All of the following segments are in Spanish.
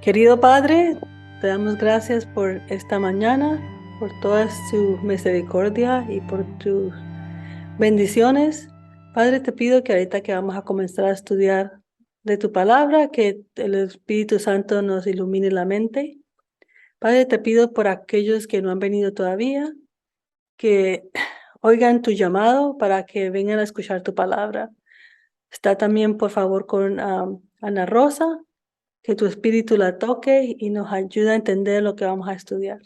Querido Padre, te damos gracias por esta mañana, por toda su misericordia y por tus bendiciones. Padre, te pido que ahorita que vamos a comenzar a estudiar de tu palabra, que el Espíritu Santo nos ilumine la mente. Padre, te pido por aquellos que no han venido todavía, que oigan tu llamado para que vengan a escuchar tu palabra. Está también, por favor, con Ana Rosa, que tu espíritu la toque y nos ayude a entender lo que vamos a estudiar.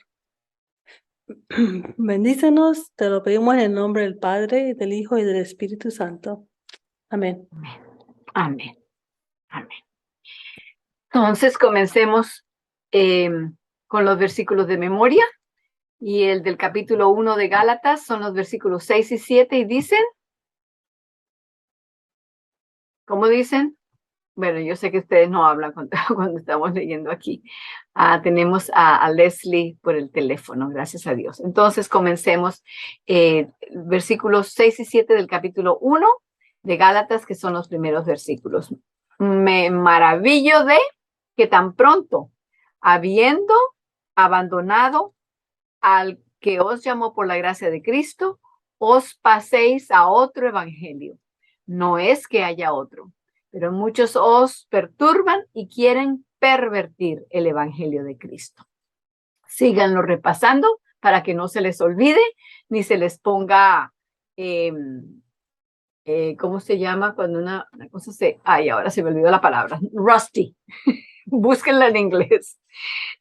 Bendícenos, te lo pedimos en el nombre del Padre, del Hijo y del Espíritu Santo. Amén. Amén. Amén. Amén. Entonces comencemos con los versículos de memoria, y el del capítulo 1 de Gálatas son los versículos 6 y 7 y dicen, ¿cómo dicen? Bueno, yo sé que ustedes no hablan cuando estamos leyendo aquí. Tenemos a Leslie por el teléfono, gracias a Dios. Entonces comencemos versículos 6 y 7 del capítulo 1 de Gálatas, que son los primeros versículos. Me maravillo de que tan pronto, habiendo abandonado al que os llamó por la gracia de Cristo, os paséis a otro evangelio. No es que haya otro, pero muchos os perturban y quieren pervertir el evangelio de Cristo. Síganlo repasando para que no se les olvide ni se les ponga, ¿cómo se llama? Cuando una cosa ahora se me olvidó la palabra, rusty. Búsquenla en inglés.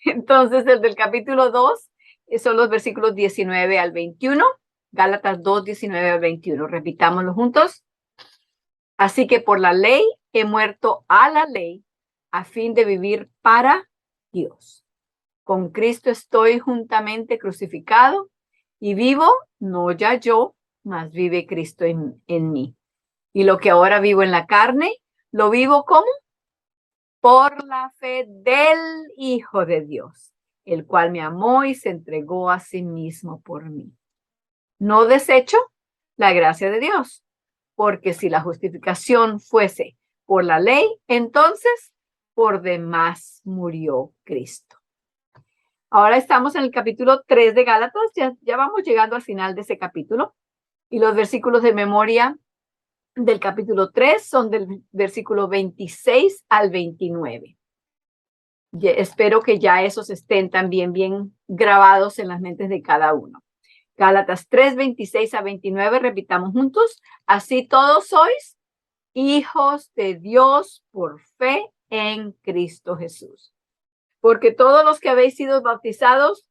Entonces, el del capítulo 2 son los versículos 19 al 21. Gálatas 2, 19 al 21. Repitámoslo juntos. Así que por la ley he muerto a la ley a fin de vivir para Dios. Con Cristo estoy juntamente crucificado y vivo, no ya yo, mas vive Cristo en mí. Y lo que ahora vivo en la carne, lo vivo como por la fe del Hijo de Dios, el cual me amó y se entregó a sí mismo por mí. No desecho la gracia de Dios, porque si la justificación fuese por la ley, entonces por demás murió Cristo. Ahora estamos en el capítulo 3 de Gálatas, ya vamos llegando al final de ese capítulo, y los versículos de memoria del capítulo 3 son del versículo 26 al 29. Espero que ya esos estén también bien grabados en las mentes de cada uno. Gálatas 3, 26 a 29, repitamos juntos. Así todos sois hijos de Dios por fe en Cristo Jesús. Porque todos los que habéis sido bautizados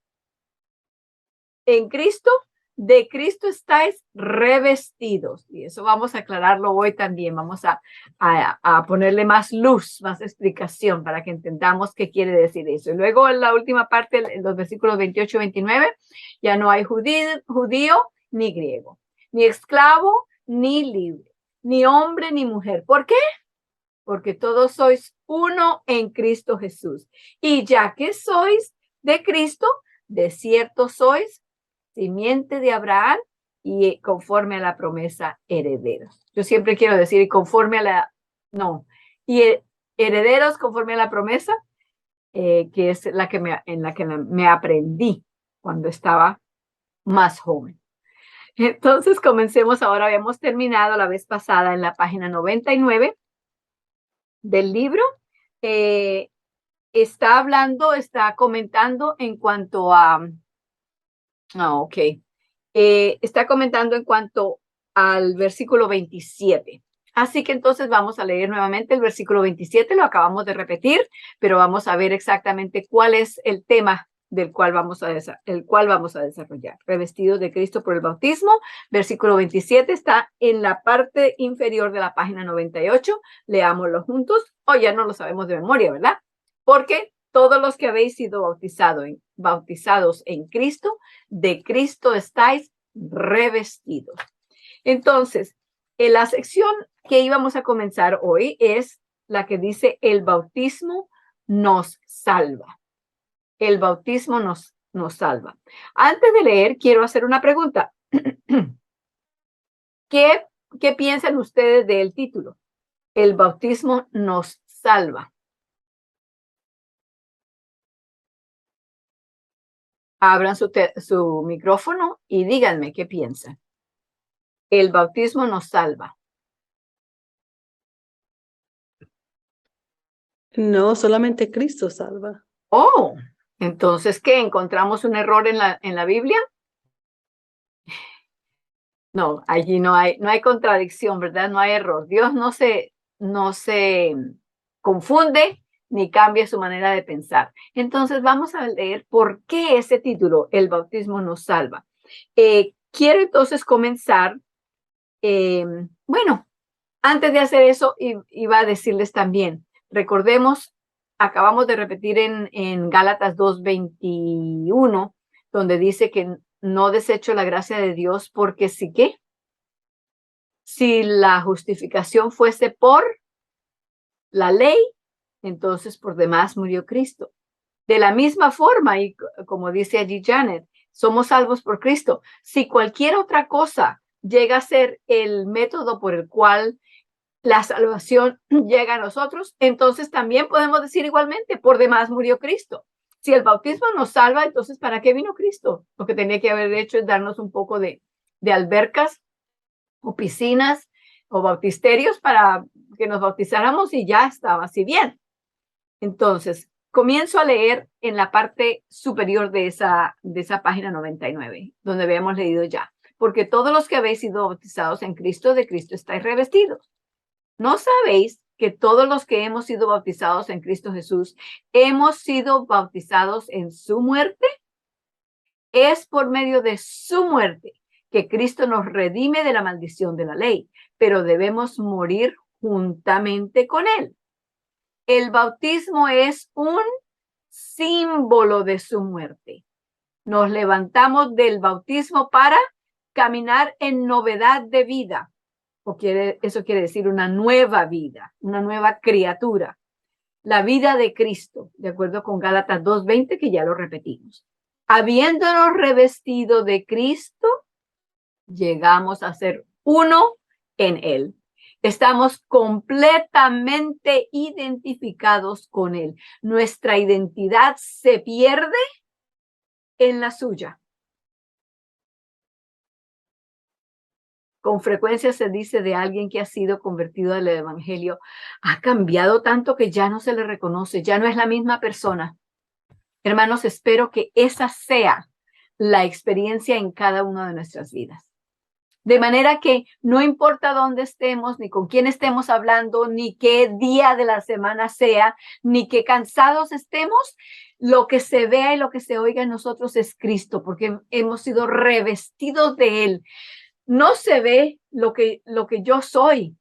en Cristo, de Cristo estáis revestidos. Y eso vamos a aclararlo hoy también. Vamos a ponerle más luz, más explicación para que entendamos qué quiere decir eso. Y luego en la última parte, en los versículos 28 y 29, ya no hay judío ni griego, ni esclavo ni libre, ni hombre ni mujer. ¿Por qué? Porque todos sois uno en Cristo Jesús. Y ya que sois de Cristo, de cierto sois simiente de Abraham y conforme a la promesa herederos. Yo siempre quiero decir conforme a y herederos conforme a la promesa, que es en la que me aprendí cuando estaba más joven. Entonces comencemos ahora. Habíamos terminado la vez pasada en la página 99 del libro. Está comentando en cuanto a... ok. Está comentando en cuanto al versículo 27. Así que entonces vamos a leer nuevamente el versículo 27, lo acabamos de repetir, pero vamos a ver exactamente cuál es el tema el cual vamos a desarrollar. Revestidos de Cristo por el bautismo. Versículo 27 está en la parte inferior de la página 98. Leámoslo juntos. Ya no lo sabemos de memoria, ¿verdad? Porque todos los que habéis sido bautizados en Cristo, de Cristo estáis revestidos. Entonces, en la sección que íbamos a comenzar hoy es la que dice el bautismo nos salva. El bautismo nos salva. Antes de leer, quiero hacer una pregunta. ¿Qué piensan ustedes del título? El bautismo nos salva. Abran su micrófono y díganme qué piensan. El bautismo nos salva. No, solamente Cristo salva. Oh, entonces, ¿qué? ¿Encontramos un error en la Biblia? No, allí no hay contradicción, ¿verdad? No hay error. Dios no se confunde ni cambia su manera de pensar. Entonces vamos a leer por qué ese título, El bautismo nos salva. Quiero entonces comenzar, bueno, antes de hacer eso, iba a decirles también, recordemos, acabamos de repetir en Gálatas 2:21, donde dice que no desecho la gracia de Dios porque sí que si la justificación fuese por la ley, entonces por demás murió Cristo. De la misma forma, y como dice allí Janet, somos salvos por Cristo. Si cualquier otra cosa llega a ser el método por el cual la salvación llega a nosotros, entonces también podemos decir igualmente, por demás murió Cristo. Si el bautismo nos salva, entonces ¿para qué vino Cristo? Lo que tenía que haber hecho es darnos un poco de albercas o piscinas o bautisterios para que nos bautizáramos y ya estaba así bien. Entonces, comienzo a leer en la parte superior de esa página 99, donde habíamos leído ya. Porque todos los que habéis sido bautizados en Cristo, de Cristo estáis revestidos. ¿No sabéis que todos los que hemos sido bautizados en Cristo Jesús, hemos sido bautizados en su muerte? Es por medio de su muerte que Cristo nos redime de la maldición de la ley, pero debemos morir juntamente con él. El bautismo es un símbolo de su muerte. Nos levantamos del bautismo para caminar en novedad de vida. Eso quiere decir una nueva vida, una nueva criatura. La vida de Cristo, de acuerdo con Gálatas 2:20, que ya lo repetimos. Habiéndonos revestido de Cristo, llegamos a ser uno en Él. Estamos completamente identificados con Él. Nuestra identidad se pierde en la suya. Con frecuencia se dice de alguien que ha sido convertido al evangelio, ha cambiado tanto que ya no se le reconoce, ya no es la misma persona. Hermanos, espero que esa sea la experiencia en cada una de nuestras vidas. De manera que no importa dónde estemos, ni con quién estemos hablando, ni qué día de la semana sea, ni qué cansados estemos, lo que se vea y lo que se oiga en nosotros es Cristo, porque hemos sido revestidos de Él. No se ve lo que yo soy,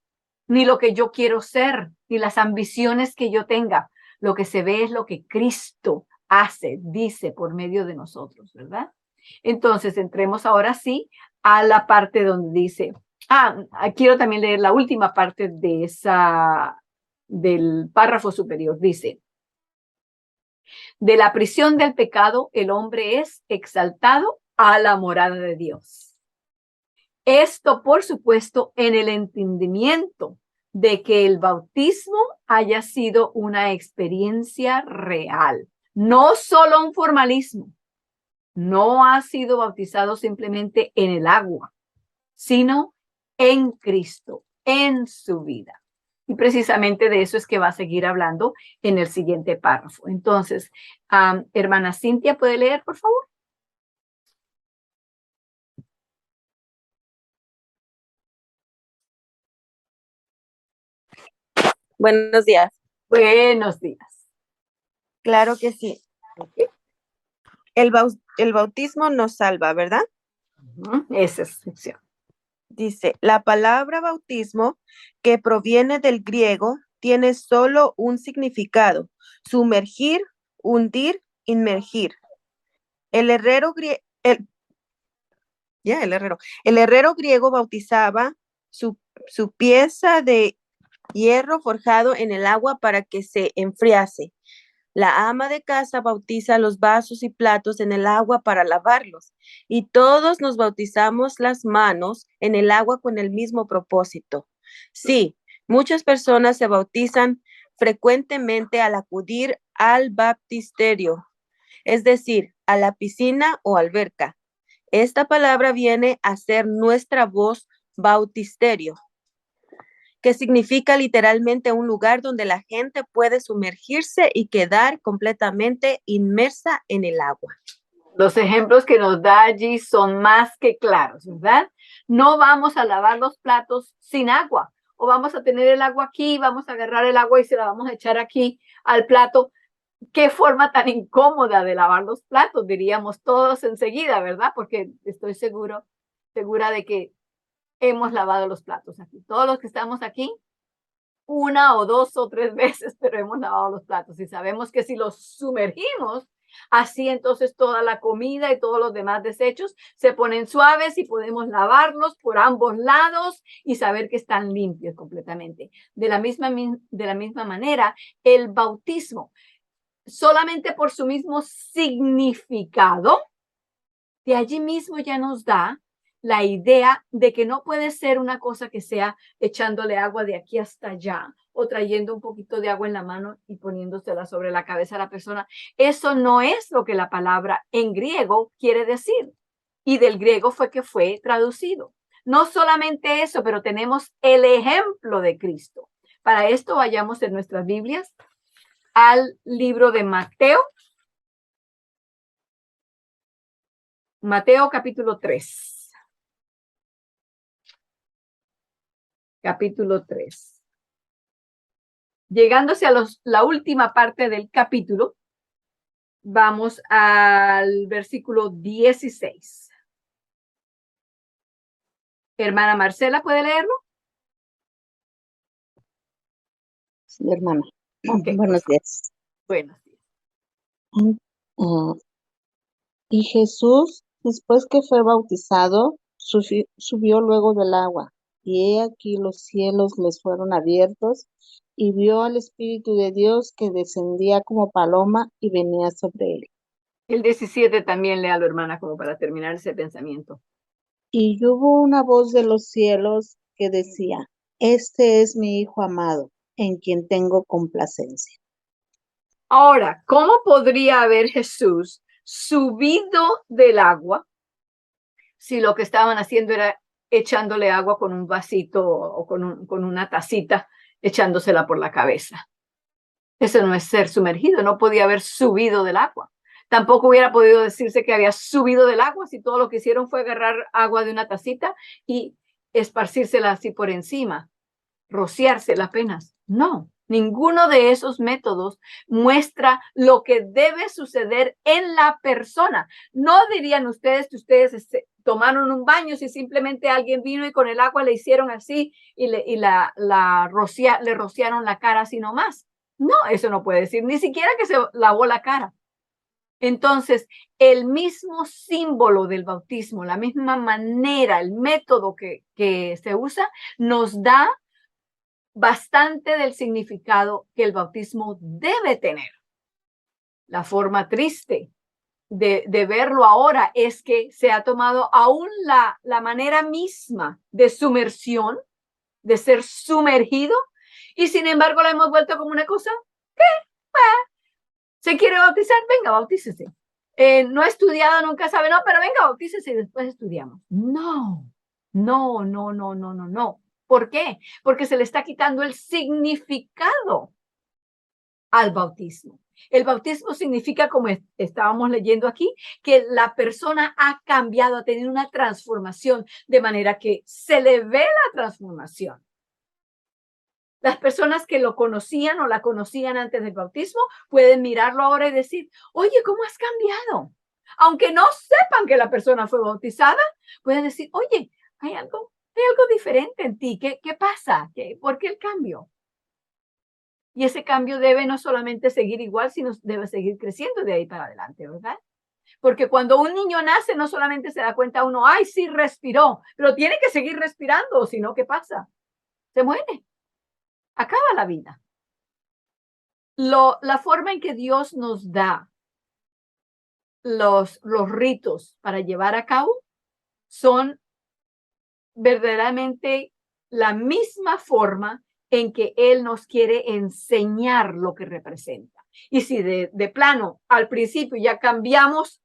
ni lo que yo quiero ser, ni las ambiciones que yo tenga. Lo que se ve es lo que Cristo hace, dice por medio de nosotros, ¿verdad? Entonces, entremos ahora sí a la parte donde dice, quiero también leer la última parte de del párrafo superior. Dice, de la prisión del pecado, el hombre es exaltado a la morada de Dios. Esto, por supuesto, en el entendimiento de que el bautismo haya sido una experiencia real, no solo un formalismo. No ha sido bautizado simplemente en el agua, sino en Cristo, en su vida. Y precisamente de eso es que va a seguir hablando en el siguiente párrafo. Entonces, hermana Cintia, ¿puede leer, por favor? Buenos días. Buenos días. Claro que sí. Okay. El bautismo nos salva, ¿verdad? Esa es la sección. Dice, la palabra bautismo, que proviene del griego, tiene solo un significado: sumergir, hundir, inmergir. El herrero griego bautizaba su pieza de hierro forjado en el agua para que se enfriase. La ama de casa bautiza los vasos y platos en el agua para lavarlos, y todos nos bautizamos las manos en el agua con el mismo propósito. Sí, muchas personas se bautizan frecuentemente al acudir al baptisterio. es decir, a la piscina o alberca. Esta palabra viene a ser nuestra voz bautisterio, que significa literalmente un lugar donde la gente puede sumergirse y quedar completamente inmersa en el agua. Los ejemplos que nos da allí son más que claros, ¿verdad? No vamos a lavar los platos sin agua, o vamos a tener el agua aquí, vamos a agarrar el agua y se la vamos a echar aquí al plato. Qué forma tan incómoda de lavar los platos, diríamos todos enseguida, ¿verdad? Porque estoy segura de que hemos lavado los platos aquí. Todos los que estamos aquí, una o dos o tres veces, pero hemos lavado los platos y sabemos que si los sumergimos, así entonces toda la comida y todos los demás desechos se ponen suaves y podemos lavarlos por ambos lados y saber que están limpios completamente. De la misma manera, el bautismo, solamente por su mismo significado, de allí mismo ya nos da la idea de que no puede ser una cosa que sea echándole agua de aquí hasta allá o trayendo un poquito de agua en la mano y poniéndosela sobre la cabeza a la persona. Eso no es lo que la palabra en griego quiere decir. Y del griego fue que fue traducido. No solamente eso, pero tenemos el ejemplo de Cristo. Para esto vayamos en nuestras Biblias al libro de Mateo. Mateo capítulo 3. Capítulo 3. Llegándose a la última parte del capítulo, vamos al versículo 16. Hermana Marcela, ¿puede leerlo? Sí, hermana. Okay, Buenos días. Buenos días. Y Jesús, después que fue bautizado, subió luego del agua. Y he aquí los cielos les fueron abiertos, y vio al Espíritu de Dios que descendía como paloma y venía sobre él. El 17 también léalo, hermana, como para terminar ese pensamiento. Y hubo una voz de los cielos que decía: Este es mi Hijo amado, en quien tengo complacencia. Ahora, ¿cómo podría haber Jesús subido del agua si lo que estaban haciendo era echándole agua con un vasito o con una tacita, echándosela por la cabeza? Eso no es ser sumergido, no podía haber subido del agua. Tampoco hubiera podido decirse que había subido del agua si todo lo que hicieron fue agarrar agua de una tacita y esparcírsela así por encima, rociársela apenas. No, ninguno de esos métodos muestra lo que debe suceder en la persona. No dirían ustedes que ustedes tomaron un baño si simplemente alguien vino y con el agua le hicieron así y le rociaron la cara así nomás. No, eso no puede decir, ni siquiera que se lavó la cara. Entonces, el mismo símbolo del bautismo, la misma manera, el método que se usa, nos da bastante del significado que el bautismo debe tener. La forma triste de verlo ahora es que se ha tomado aún la manera misma de sumersión, de ser sumergido, y sin embargo la hemos vuelto como una cosa que se quiere bautizar, venga, bautícese. No ha estudiado, nunca sabe, no, pero venga, bautícese y después estudiamos. No, no, no, no, no, no, no. ¿Por qué? Porque se le está quitando el significado al bautismo. El bautismo significa, como estábamos leyendo aquí, que la persona ha cambiado, ha tenido una transformación, de manera que se le ve la transformación. Las personas que lo conocían o la conocían antes del bautismo pueden mirarlo ahora y decir, oye, ¿cómo has cambiado? Aunque no sepan que la persona fue bautizada, pueden decir, oye, hay algo diferente en ti. ¿Qué pasa? ¿Por qué el cambio? Y ese cambio debe no solamente seguir igual, sino debe seguir creciendo de ahí para adelante, ¿verdad? Porque cuando un niño nace, no solamente se da cuenta uno, ay, sí respiró, pero tiene que seguir respirando, o si no, ¿qué pasa? Se muere. Acaba la vida. La forma en que Dios nos da los ritos para llevar a cabo son verdaderamente la misma forma en que Él nos quiere enseñar lo que representa. Y si de plano al principio ya cambiamos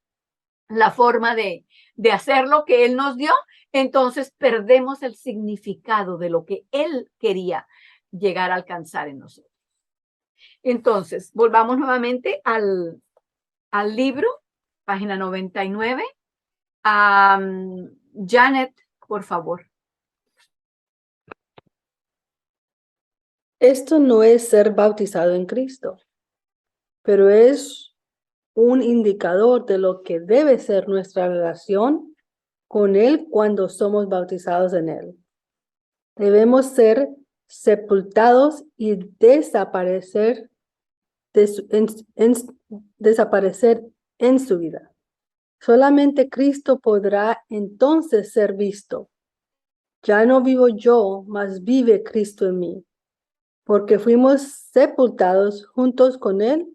la forma de hacer lo que Él nos dio, entonces perdemos el significado de lo que Él quería llegar a alcanzar en nosotros. Entonces, volvamos nuevamente al libro, página 99. Janet, por favor. Esto no es ser bautizado en Cristo, pero es un indicador de lo que debe ser nuestra relación con Él cuando somos bautizados en Él. Debemos ser sepultados y desaparecer desaparecer en su vida. Solamente Cristo podrá entonces ser visto. Ya no vivo yo, mas vive Cristo en mí, porque fuimos sepultados juntos con Él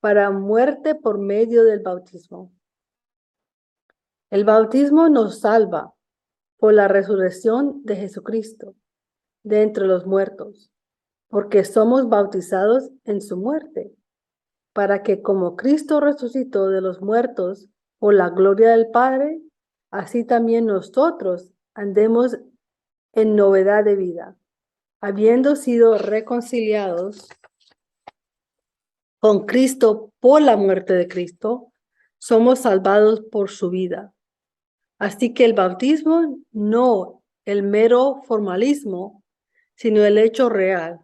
para muerte por medio del bautismo. El bautismo nos salva por la resurrección de Jesucristo de entre los muertos, porque somos bautizados en su muerte, para que como Cristo resucitó de los muertos por la gloria del Padre, así también nosotros andemos en novedad de vida, habiendo sido reconciliados con Cristo por la muerte de Cristo, somos salvados por su vida. Así que el bautismo no el mero formalismo, sino el hecho real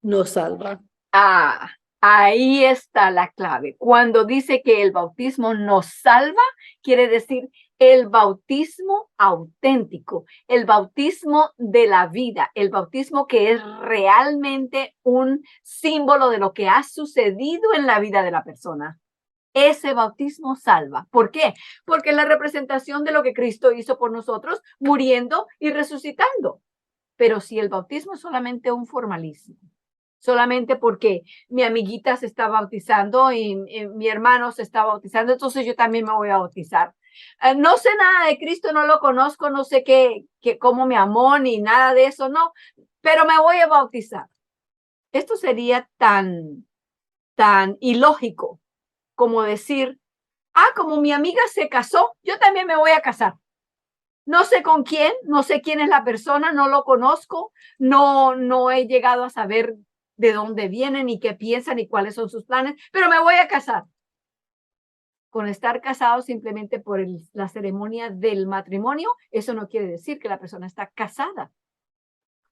nos salva. Ahí está la clave. Cuando dice que el bautismo nos salva, quiere decir el bautismo auténtico, el bautismo de la vida, el bautismo que es realmente un símbolo de lo que ha sucedido en la vida de la persona. Ese bautismo salva. ¿Por qué? Porque es la representación de lo que Cristo hizo por nosotros, muriendo y resucitando. Pero si el bautismo es solamente un formalismo, solamente porque mi amiguita se está bautizando y mi hermano se está bautizando, entonces yo también me voy a bautizar. No sé nada de Cristo, no lo conozco, no sé cómo me amó ni nada de eso, no, pero me voy a bautizar. Esto sería tan ilógico como decir, como mi amiga se casó, yo también me voy a casar. No sé con quién, no sé quién es la persona, no lo conozco, no he llegado a saber de dónde vienen, ni qué piensan, ni cuáles son sus planes, pero me voy a casar. Con estar casado simplemente por la ceremonia del matrimonio, eso no quiere decir que la persona está casada.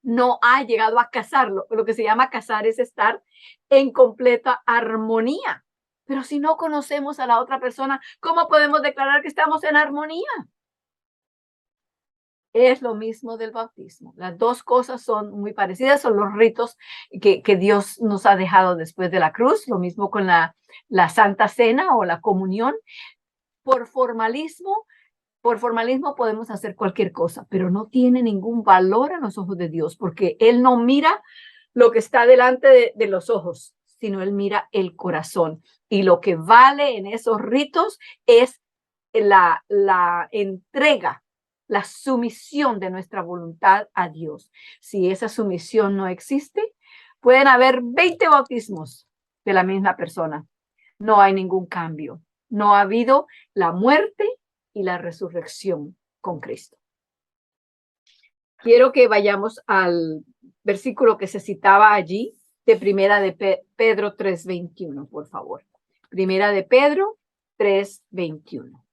No ha llegado a casarlo. Lo que se llama casar es estar en completa armonía. Pero si no conocemos a la otra persona, ¿cómo podemos declarar que estamos en armonía? Es lo mismo del bautismo. Las dos cosas son muy parecidas, son los ritos que Dios nos ha dejado después de la cruz, lo mismo con la Santa Cena o la comunión. Por formalismo podemos hacer cualquier cosa, pero no tiene ningún valor a los ojos de Dios, porque Él no mira lo que está delante de los ojos, sino Él mira el corazón. Y lo que vale en esos ritos es la entrega, la sumisión de nuestra voluntad a Dios. Si esa sumisión no existe, pueden haber 20 bautismos de la misma persona. No hay ningún cambio. No ha habido la muerte y la resurrección con Cristo. Quiero que vayamos al versículo que se citaba allí, de Primera de Pedro 3:21, por favor. Primera de Pedro 3:21.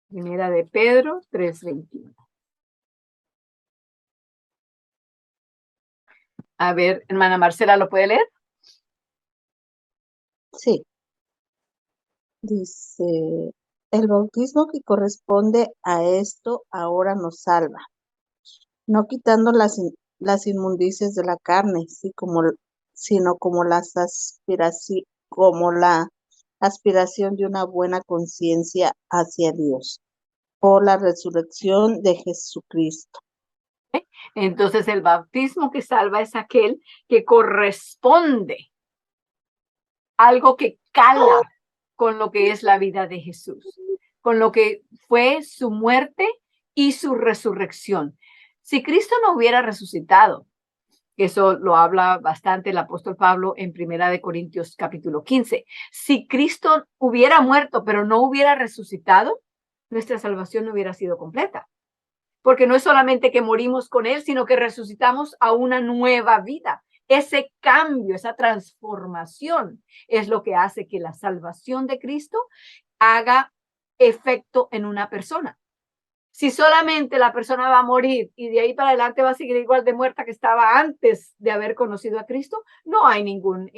Primera de Pedro 3:21. A ver, hermana Marcela, ¿lo puede leer? Sí, dice, el bautismo que corresponde a esto ahora nos salva, no quitando las inmundicias de la carne, sino como la aspiración de una buena conciencia hacia Dios, por la resurrección de Jesucristo. Entonces, el bautismo que salva es aquel que corresponde, algo que cala con lo que es la vida de Jesús, con lo que fue su muerte y su resurrección. Si Cristo no hubiera resucitado, Eso lo habla bastante el apóstol Pablo en 1 Corintios capítulo 15. Si Cristo hubiera muerto, pero no hubiera resucitado, nuestra salvación no hubiera sido completa. Porque no es solamente que morimos con Él, sino que resucitamos a una nueva vida. Ese cambio, esa transformación es lo que hace que la salvación de Cristo haga efecto en una persona. Si solamente la persona va a morir y de ahí para adelante va a seguir igual de muerta que estaba antes de haber conocido a Cristo, no hay ninguna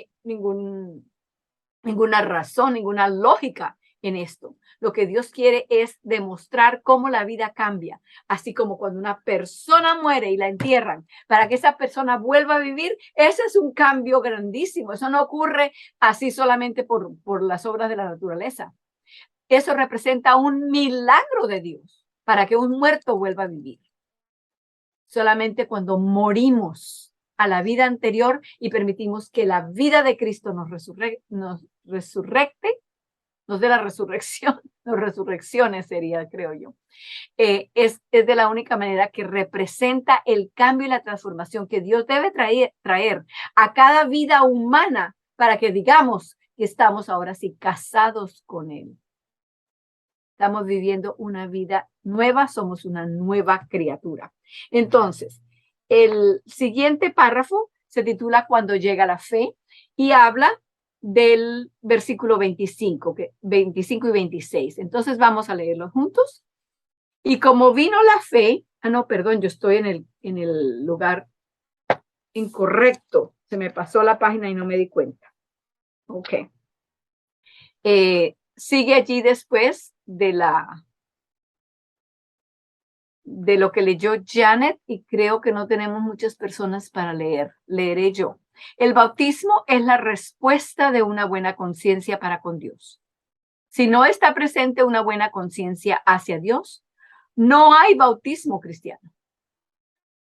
razón, ninguna lógica en esto. Lo que Dios quiere es demostrar cómo la vida cambia, así como cuando una persona muere y la entierran, para que esa persona vuelva a vivir, ese es un cambio grandísimo. Eso no ocurre así solamente por las obras de la naturaleza. Eso representa un milagro de Dios para que un muerto vuelva a vivir. Solamente cuando morimos a la vida anterior y permitimos que la vida de Cristo nos resurrecte, nos dé la resurrección, nos resurrecciones sería, creo yo. Es de la única manera que representa el cambio y la transformación que Dios debe traer a cada vida humana para que digamos que estamos ahora sí casados con Él. Estamos viviendo una vida nueva, somos una nueva criatura. Entonces, el siguiente párrafo se titula Cuando llega la fe y habla del versículo 25 y 26. Entonces vamos a leerlo juntos. Y como vino la fe, yo estoy en el lugar incorrecto. Se me pasó la página y no me di cuenta. Ok. Sigue allí después de lo que leyó Janet y creo que no tenemos muchas personas para leer. Leeré yo. El bautismo es la respuesta de una buena conciencia para con Dios. Si no está presente una buena conciencia hacia Dios, no hay bautismo cristiano.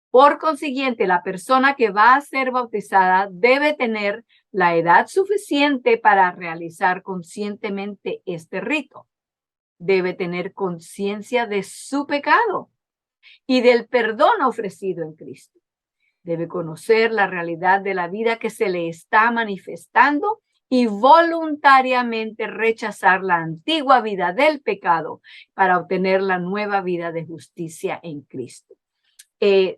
Por consiguiente, la persona que va a ser bautizada debe tener la edad suficiente para realizar conscientemente este rito. Debe tener conciencia de su pecado y del perdón ofrecido en Cristo. Debe conocer la realidad de la vida que se le está manifestando y voluntariamente rechazar la antigua vida del pecado para obtener la nueva vida de justicia en Cristo.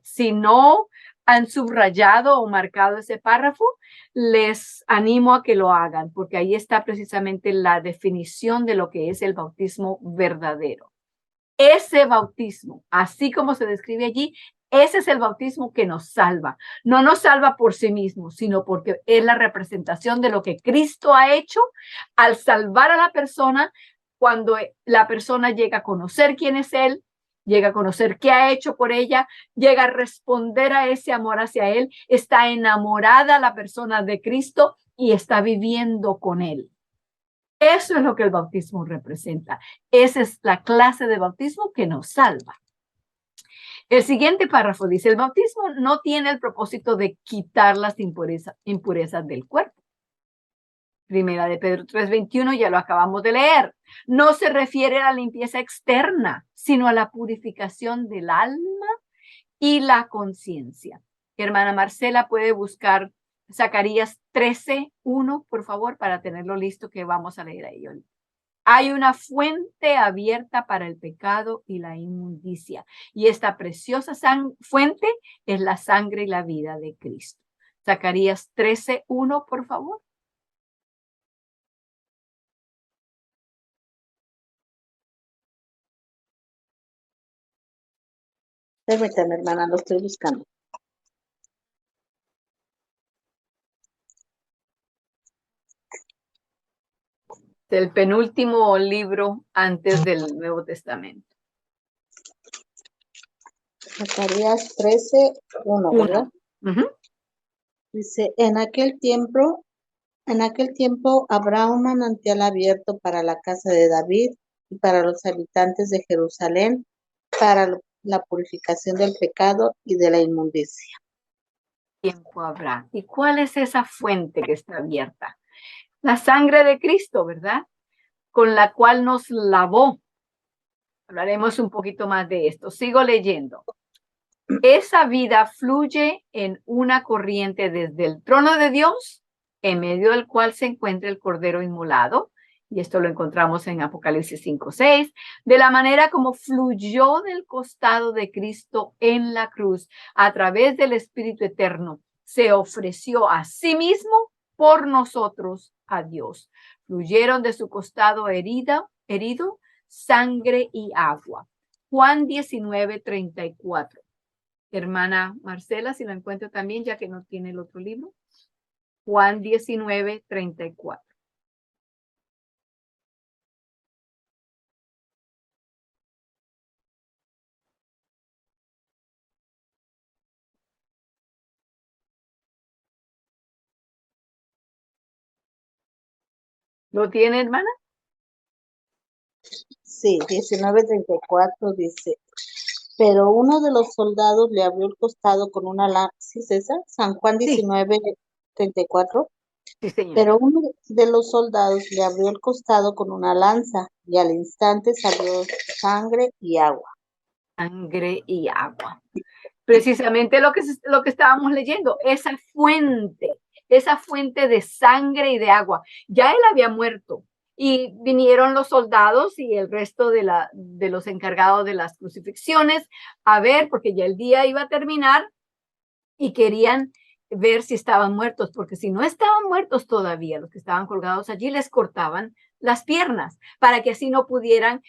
Si no han subrayado o marcado ese párrafo, les animo a que lo hagan, porque ahí está precisamente la definición de lo que es el bautismo verdadero. Ese bautismo, así como se describe allí, ese es el bautismo que nos salva. No nos salva por sí mismo, sino porque es la representación de lo que Cristo ha hecho al salvar a la persona. Cuando la persona llega a conocer quién es Él, llega a conocer qué ha hecho por ella, llega a responder a ese amor hacia Él, está enamorada la persona de Cristo y está viviendo con Él. Eso es lo que el bautismo representa. Esa es la clase de bautismo que nos salva. El siguiente párrafo dice, el bautismo no tiene el propósito de quitar las impurezas del cuerpo. Primera de Pedro 3:21, ya lo acabamos de leer. No se refiere a la limpieza externa, sino a la purificación del alma y la conciencia. Hermana Marcela puede buscar Zacarías 13:1, por favor, para tenerlo listo que vamos a leer ahí. Hay una fuente abierta para el pecado y la inmundicia. Y esta preciosa fuente es la sangre y la vida de Cristo. Zacarías 13:1, por favor. Permítame, hermana, lo estoy buscando. El penúltimo libro antes del Nuevo Testamento. Zacarías 13:1, ¿verdad? Dice, en aquel tiempo habrá un manantial abierto para la casa de David y para los habitantes de Jerusalén, para la purificación del pecado y de la inmundicia. Tiempo habrá. ¿Y cuál es esa fuente que está abierta? La sangre de Cristo, ¿verdad? Con la cual nos lavó. Hablaremos un poquito más de esto. Sigo leyendo. Esa vida fluye en una corriente desde el trono de Dios, en medio del cual se encuentra el Cordero inmolado, y esto lo encontramos en Apocalipsis 5:6, de la manera como fluyó del costado de Cristo en la cruz, a través del Espíritu Eterno, se ofreció a sí mismo por nosotros a Dios. Fluyeron de su costado herido sangre y agua. Juan 19:34. Hermana Marcela, si lo encuentro también, ya que no tiene el otro libro. Juan 19:34. ¿Lo tiene, hermana? Sí, 19:34 dice, pero uno de los soldados le abrió el costado con una lanza. ¿Sí es esa? San Juan Sí, 19:34. sí, señora. Pero uno de los soldados le abrió el costado con una lanza y al instante salió sangre y agua. Sangre y agua. Precisamente lo que estábamos leyendo, esa fuente de sangre y de agua. Ya él había muerto y vinieron los soldados y el resto de los encargados de las crucifixiones a ver, porque ya el día iba a terminar y querían ver si estaban muertos, porque si no estaban muertos todavía, los que estaban colgados allí les cortaban las piernas para que así no pudieran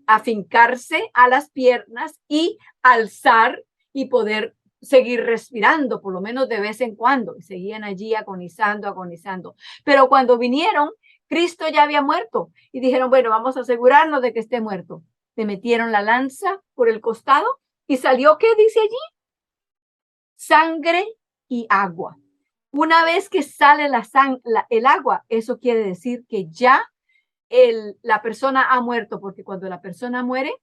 afincarse a las piernas y alzar y poder seguir respirando, por lo menos de vez en cuando. Y seguían allí agonizando, agonizando. Pero cuando vinieron, Cristo ya había muerto y dijeron, bueno, vamos a asegurarnos de que esté muerto. Le metieron la lanza por el costado y salió, ¿qué dice allí? Sangre y agua. Una vez que sale el agua, eso quiere decir que ya la persona ha muerto, porque cuando la persona muere,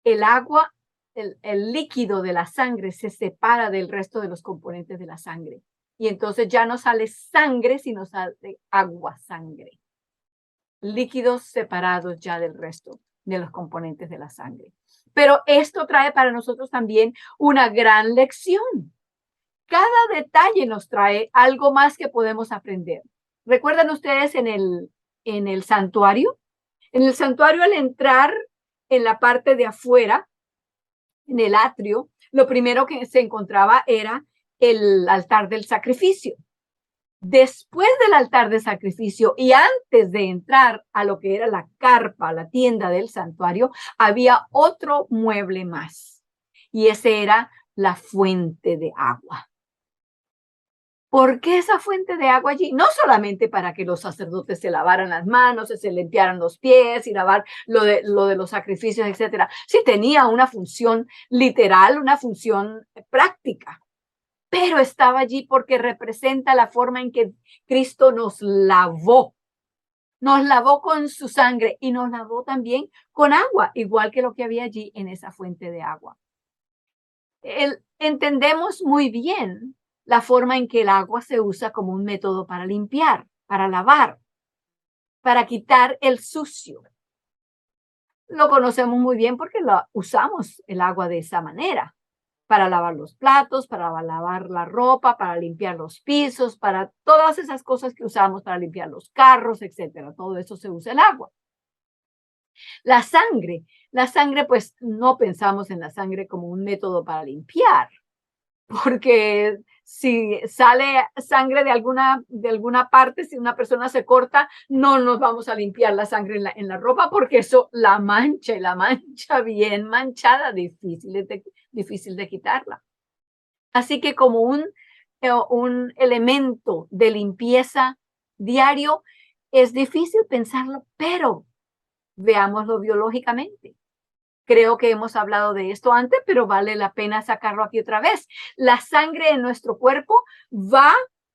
el agua, el líquido de la sangre se separa del resto de los componentes de la sangre. Y entonces ya no sale sangre, sino sale agua, sangre. Líquidos separados ya del resto de los componentes de la sangre. Pero esto trae para nosotros también una gran lección. Cada detalle nos trae algo más que podemos aprender. ¿Recuerdan ustedes en el santuario? En el santuario, al entrar en la parte de afuera, en el atrio, lo primero que se encontraba era el altar del sacrificio. Después del altar de sacrificio y antes de entrar a lo que era la carpa, la tienda del santuario, había otro mueble más. Y ese era la fuente de agua. ¿Por qué esa fuente de agua allí? No solamente para que los sacerdotes se lavaran las manos, se limpiaran los pies y lavar lo de los sacrificios, etcétera. Sí tenía una función literal, una función práctica, pero estaba allí porque representa la forma en que Cristo nos lavó con su sangre y nos lavó también con agua, igual que lo que había allí en esa fuente de agua. Entendemos muy bien la forma en que el agua se usa como un método para limpiar, para lavar, para quitar el sucio. Lo conocemos muy bien porque usamos el agua de esa manera, para lavar los platos, para lavar la ropa, para limpiar los pisos, para todas esas cosas que usamos para limpiar los carros, etcétera. Todo eso se usa el agua. La sangre, pues no pensamos en la sangre como un método para limpiar, porque si sale sangre de alguna parte, si una persona se corta, no nos vamos a limpiar la sangre en la ropa, porque eso la mancha, y la mancha bien manchada, difícil de quitarla. Así que como un elemento de limpieza diario, es difícil pensarlo, pero veámoslo biológicamente. Creo que hemos hablado de esto antes, pero vale la pena sacarlo aquí otra vez. La sangre en nuestro cuerpo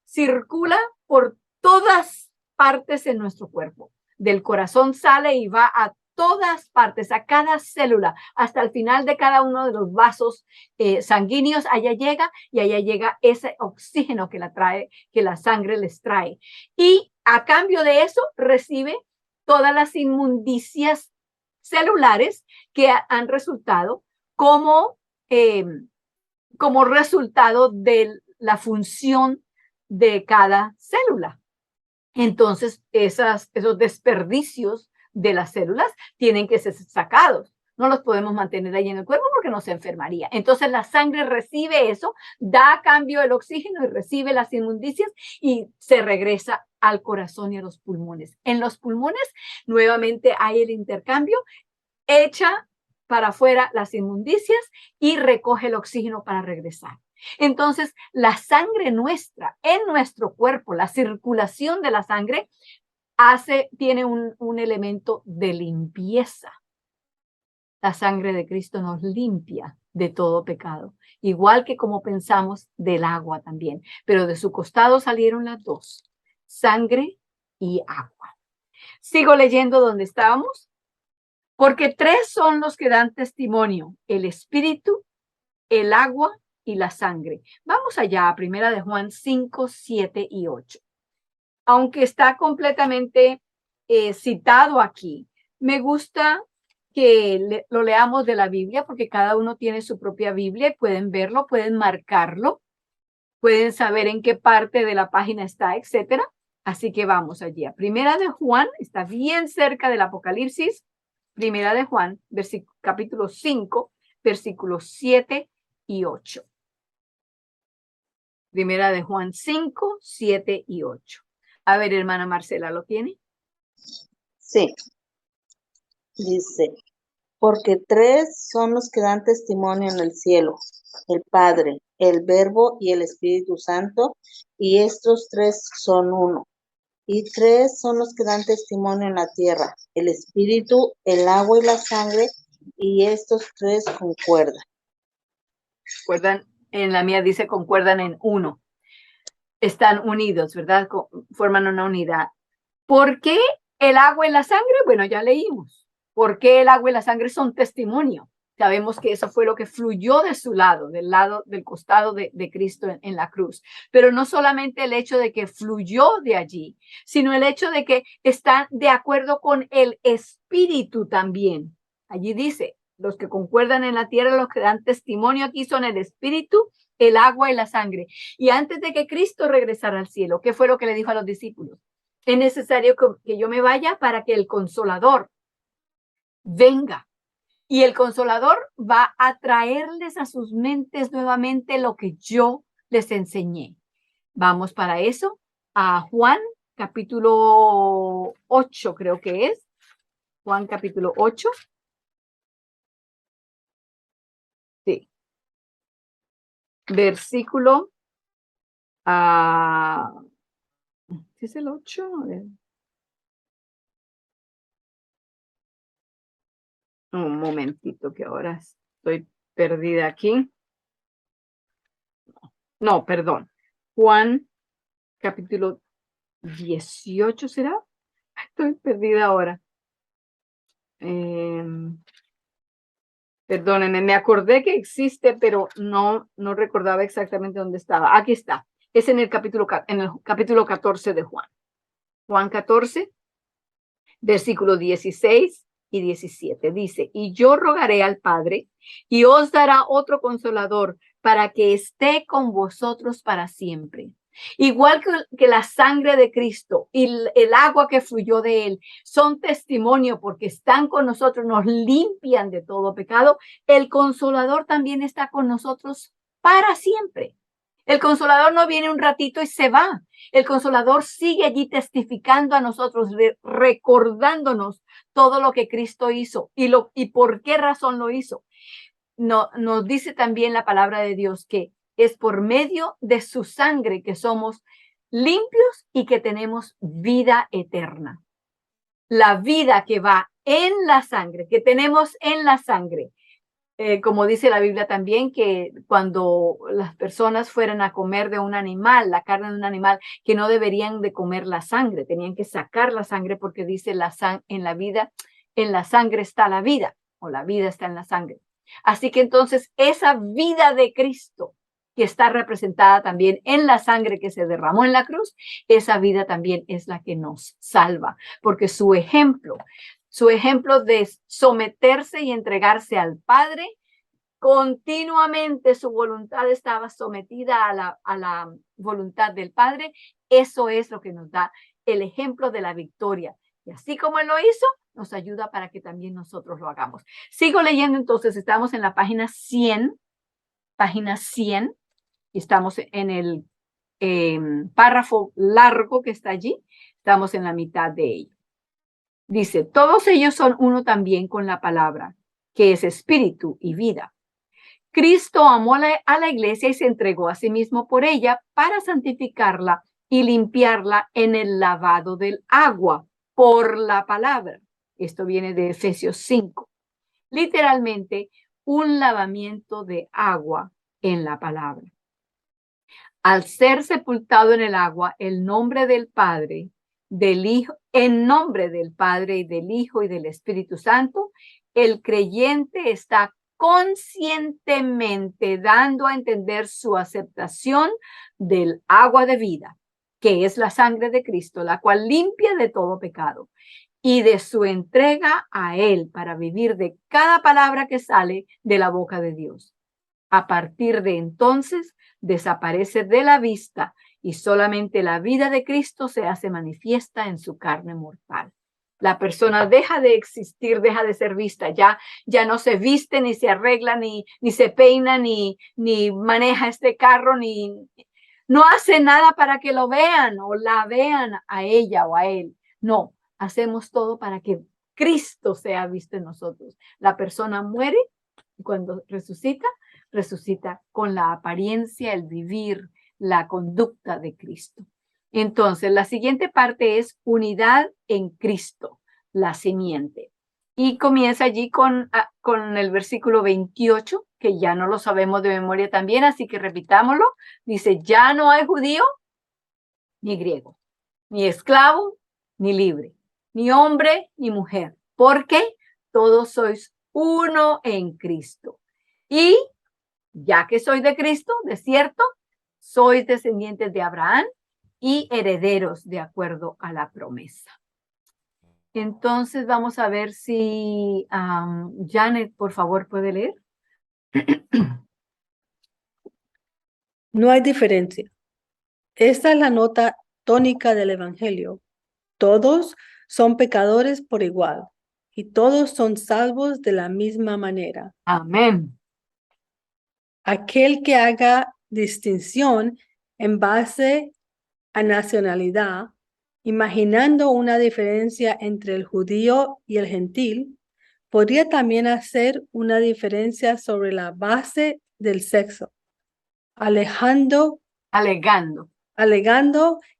circula por todas partes en nuestro cuerpo. Del corazón sale y va a todas partes, a cada célula, hasta el final de cada uno de los vasos sanguíneos. Allá llega ese oxígeno que la sangre les trae. Y a cambio de eso recibe todas las inmundicias celulares que han resultado como como resultado de la función de cada célula. Entonces, esos desperdicios de las células tienen que ser sacados. No los podemos mantener ahí en el cuerpo porque nos enfermaría. Entonces, la sangre recibe eso, da a cambio el oxígeno y recibe las inmundicias y se regresa al corazón y a los pulmones. En los pulmones, nuevamente hay el intercambio, echa para afuera las inmundicias y recoge el oxígeno para regresar. Entonces, la sangre nuestra en nuestro cuerpo, la circulación de la sangre, tiene un elemento de limpieza. La sangre de Cristo nos limpia de todo pecado, igual que como pensamos del agua también. Pero de su costado salieron las dos, sangre y agua. Sigo leyendo donde estábamos. Porque tres son los que dan testimonio: el espíritu, el agua y la sangre. Vamos allá a 1 de Juan 5, 7 y 8. Aunque está completamente citado aquí, me gusta que lo leamos de la Biblia, porque cada uno tiene su propia Biblia y pueden verlo, pueden marcarlo, pueden saber en qué parte de la página está, etcétera. Así que vamos allí. 1 de Juan está bien cerca del Apocalipsis. 1 de Juan, capítulo 5, versículos 7 y 8. 1 de Juan 5, 7 y 8. A ver, hermana Marcela, ¿lo tiene? Sí, dice, porque tres son los que dan testimonio en el cielo, el Padre, el Verbo y el Espíritu Santo, y estos tres son uno. Y tres son los que dan testimonio en la tierra, el Espíritu, el agua y la sangre, y estos tres concuerdan. Concuerdan, en la mía dice concuerdan en uno. Están unidos, ¿verdad? Forman una unidad. ¿Por qué el agua y la sangre? Bueno, ya leímos. ¿Por qué el agua y la sangre son testimonio? Sabemos que eso fue lo que fluyó de su lado, del costado de Cristo en la cruz. Pero no solamente el hecho de que fluyó de allí, sino el hecho de que están de acuerdo con el Espíritu también. Allí dice, los que concuerdan en la tierra, los que dan testimonio aquí son el Espíritu, el agua y la sangre. Y antes de que Cristo regresara al cielo, ¿qué fue lo que le dijo a los discípulos? Es necesario que yo me vaya para que el Consolador venga. Y el Consolador va a traerles a sus mentes nuevamente lo que yo les enseñé. Vamos para eso a Juan capítulo 8, creo que es. Juan capítulo 8. Sí. Versículo. ¿Sí es el 8? A ver. Un momentito que ahora estoy perdida aquí. No, perdón. Juan capítulo 18, ¿será? Estoy perdida ahora. Perdónenme, me acordé que existe, pero no recordaba exactamente dónde estaba. Aquí está. Es en el capítulo 14 de Juan. Juan 14, versículos 16 y 17. Dice, y yo rogaré al Padre y os dará otro consolador para que esté con vosotros para siempre. Igual que la sangre de Cristo y el agua que fluyó de él son testimonio porque están con nosotros, nos limpian de todo pecado, el Consolador también está con nosotros para siempre. El Consolador no viene un ratito y se va. El Consolador sigue allí testificando a nosotros, recordándonos todo lo que Cristo hizo y por qué razón lo hizo. Nos dice también la palabra de Dios que es por medio de su sangre que somos limpios y que tenemos vida eterna. La vida que va en la sangre, que tenemos en la sangre. Como dice la Biblia también, que cuando las personas fueran a comer de un animal, la carne de un animal, que no deberían de comer la sangre, tenían que sacar la sangre porque dice en la sangre está la vida, o la vida está en la sangre. Así que entonces esa vida de Cristo que está representada también en la sangre que se derramó en la cruz, esa vida también es la que nos salva, porque su ejemplo de someterse y entregarse al Padre continuamente su voluntad estaba sometida a la voluntad del Padre. Eso es lo que nos da el ejemplo de la victoria. Y así como Él lo hizo, nos ayuda para que también nosotros lo hagamos. Sigo leyendo entonces, estamos en la página 100, y estamos en el párrafo largo que está allí, estamos en la mitad de ello. Dice, todos ellos son uno también con la palabra, que es espíritu y vida. Cristo amó a la iglesia y se entregó a sí mismo por ella para santificarla y limpiarla en el lavado del agua por la palabra. Esto viene de Efesios 5. Literalmente, un lavamiento de agua en la palabra. Al ser sepultado en el agua, el nombre del Padre, del Hijo, en nombre del Padre y del Hijo y del Espíritu Santo, el creyente está conscientemente dando a entender su aceptación del agua de vida, que es la sangre de Cristo, la cual limpia de todo pecado, y de su entrega a Él para vivir de cada palabra que sale de la boca de Dios. A partir de entonces, desaparece de la vista y solamente la vida de Cristo se hace manifiesta en su carne mortal. La persona deja de existir, deja de ser vista, ya no se viste, ni se arregla, ni se peina, ni maneja este carro, no hace nada para que lo vean o la vean a ella o a él. No, hacemos todo para que Cristo sea visto en nosotros. La persona muere y cuando resucita con la apariencia, el vivir, la conducta de Cristo. Entonces, la siguiente parte es unidad en Cristo, la simiente. Y comienza allí con el versículo 28, que ya no lo sabemos de memoria también, así que repitámoslo. Dice, ya no hay judío ni griego, ni esclavo ni libre, ni hombre ni mujer, porque todos sois uno en Cristo. Y ya que sois de Cristo, de cierto, sois descendientes de Abraham y herederos de acuerdo a la promesa. Entonces vamos a ver si Janet, por favor, puede leer. No hay diferencia. Esta es la nota tónica del Evangelio. Todos son pecadores por igual y todos son salvos de la misma manera. Amén. Aquel que haga distinción en base a nacionalidad, imaginando una diferencia entre el judío y el gentil, podría también hacer una diferencia sobre la base del sexo, alegando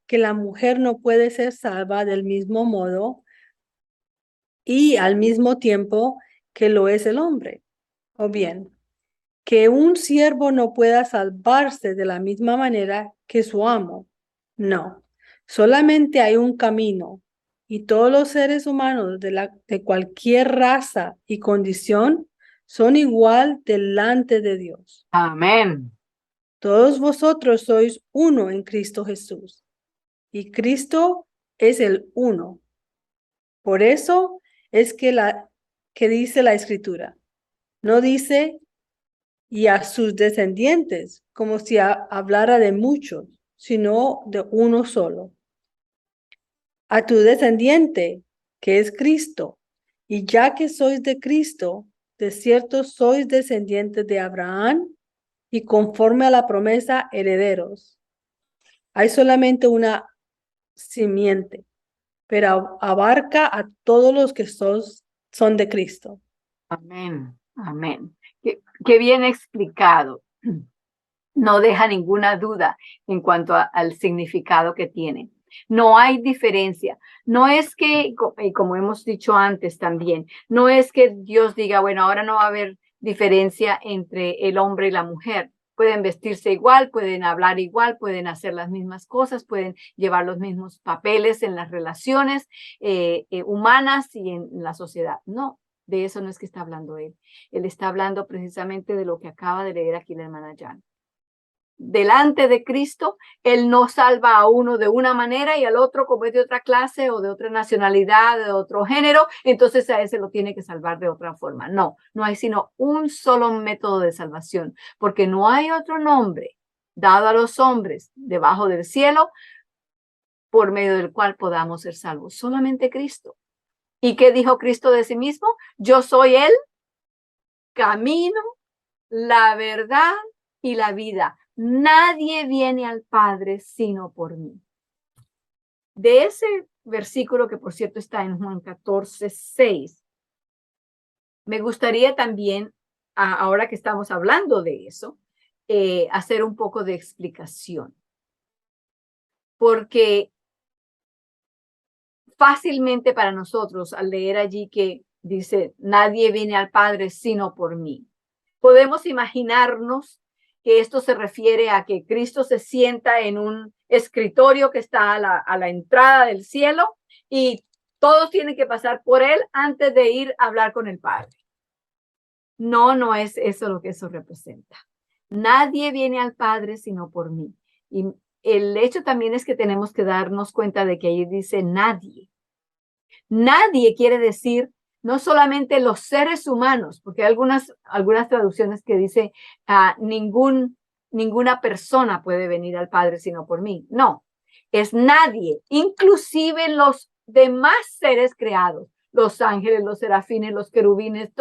que la mujer no puede ser salva del mismo modo y al mismo tiempo que lo es el hombre. O bien, que un siervo no pueda salvarse de la misma manera que su amo. No, solamente hay un camino y todos los seres humanos de cualquier raza y condición son igual delante de Dios. Amén. Todos vosotros sois uno en Cristo Jesús y Cristo es el uno. Por eso es que dice la Escritura. No dice y a sus descendientes, como si hablara de muchos, sino de uno solo. A tu descendiente, que es Cristo, y ya que sois de Cristo, de cierto sois descendientes de Abraham y conforme a la promesa herederos. Hay solamente una simiente, pero abarca a todos los que son de Cristo. Amén. Amén. Qué bien explicado. No deja ninguna duda en cuanto al significado que tiene. No hay diferencia. No es que, como hemos dicho antes también, no es que Dios diga, bueno, ahora no va a haber diferencia entre el hombre y la mujer. Pueden vestirse igual, pueden hablar igual, pueden hacer las mismas cosas, pueden llevar los mismos papeles en las relaciones humanas y en la sociedad. No, de eso no es que está hablando él. Él está hablando precisamente de lo que acaba de leer aquí la hermana Jan. delante de Cristo, Él no salva a uno de una manera y al otro, como es de otra clase o de otra nacionalidad, de otro género, entonces a ese lo tiene que salvar de otra forma. No, no hay sino un solo método de salvación, porque no hay otro nombre dado a los hombres debajo del cielo por medio del cual podamos ser salvos. Solamente Cristo. ¿Y qué dijo Cristo de sí mismo? Yo soy el camino, la verdad y la vida. Nadie viene al Padre sino por mí. De ese versículo, que por cierto está en Juan 14:6, me gustaría también, ahora que estamos hablando de eso, hacer un poco de explicación. Porque fácilmente para nosotros, al leer allí que dice, nadie viene al Padre sino por mí, podemos imaginarnos que esto se refiere a que Cristo se sienta en un escritorio que está a la entrada del cielo y todos tienen que pasar por él antes de ir a hablar con el Padre. No, no es eso lo que eso representa. Nadie viene al Padre sino por mí. Y el hecho también es que tenemos que darnos cuenta de que ahí dice nadie. Nadie quiere decir no solamente los seres humanos, porque hay algunas traducciones que dice ninguna persona puede venir al Padre sino por mí. No, es nadie, inclusive los demás seres creados, los ángeles, los serafines, los querubines,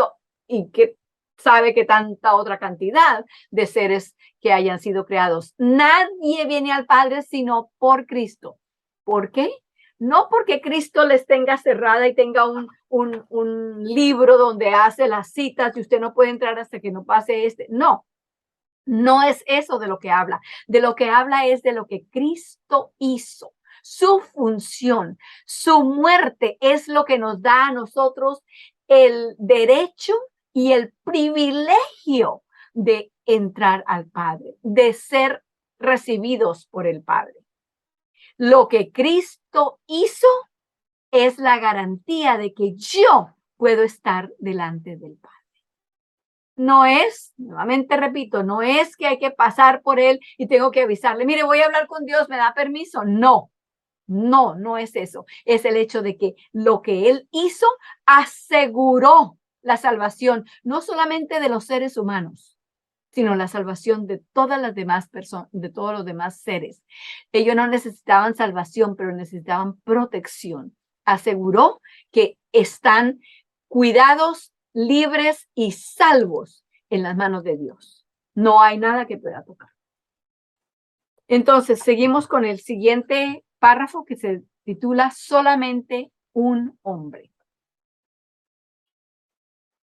y que sabe que tanta otra cantidad de seres que hayan sido creados. Nadie viene al Padre sino por Cristo. ¿Por qué? No porque Cristo les tenga cerrada y tenga un libro donde hace las citas y usted no puede entrar hasta que no pase este. No, no es eso de lo que habla. De lo que habla es de lo que Cristo hizo. Su función, su muerte es lo que nos da a nosotros el derecho y el privilegio de entrar al Padre, de ser recibidos por el Padre. Lo que Cristo hizo es la garantía de que yo puedo estar delante del Padre. No es, nuevamente repito, no es que hay que pasar por él y tengo que avisarle, mire, voy a hablar con Dios, ¿me da permiso? No, no es eso. Es el hecho de que lo que él hizo aseguró la salvación, no solamente de los seres humanos, sino la salvación de todas las demás personas, de todos los demás seres. Ellos no necesitaban salvación, pero necesitaban protección. Aseguró que están cuidados, libres y salvos en las manos de Dios. No hay nada que pueda tocar. Entonces, seguimos con el siguiente párrafo que se titula Solamente un hombre.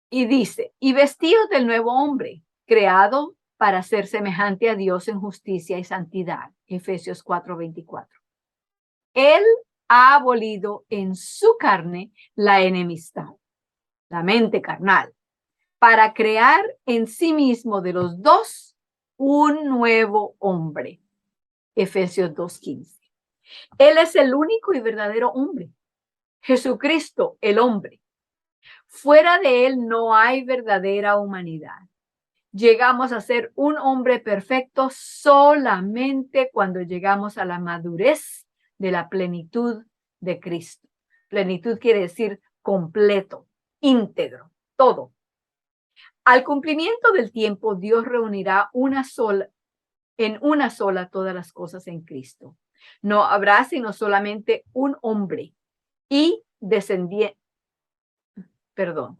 Y dice, y vestidos del nuevo hombre, creado para ser semejante a Dios en justicia y santidad. Efesios 4:24. Él ha abolido en su carne la enemistad, la mente carnal, para crear en sí mismo de los dos un nuevo hombre. Efesios 2:15. Él es el único y verdadero hombre. Jesucristo, el hombre. Fuera de él no hay verdadera humanidad. Llegamos a ser un hombre perfecto solamente cuando llegamos a la madurez de la plenitud de Cristo. Plenitud quiere decir completo, íntegro, todo. Al cumplimiento del tiempo, Dios reunirá en una sola todas las cosas en Cristo. No habrá sino solamente un hombre y descendiente. Perdón.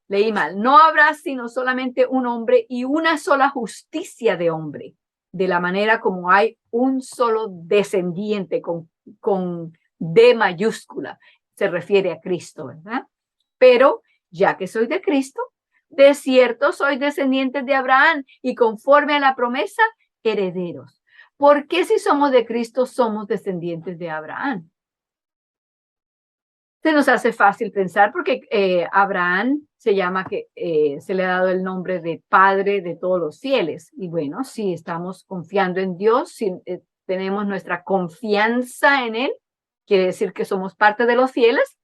Leí mal. No habrá sino solamente un hombre y una sola justicia de hombre, de la manera como hay un solo descendiente con D mayúscula. Se refiere a Cristo, ¿verdad? Pero ya que soy de Cristo, de cierto soy descendiente de Abraham y conforme a la promesa, herederos. ¿Por qué si somos de Cristo somos descendientes de Abraham? Se nos hace fácil pensar porque Abraham se le ha dado el nombre de padre de todos los fieles. Y bueno, si estamos confiando en Dios, si tenemos nuestra confianza en Él, quiere decir que somos parte de los fieles,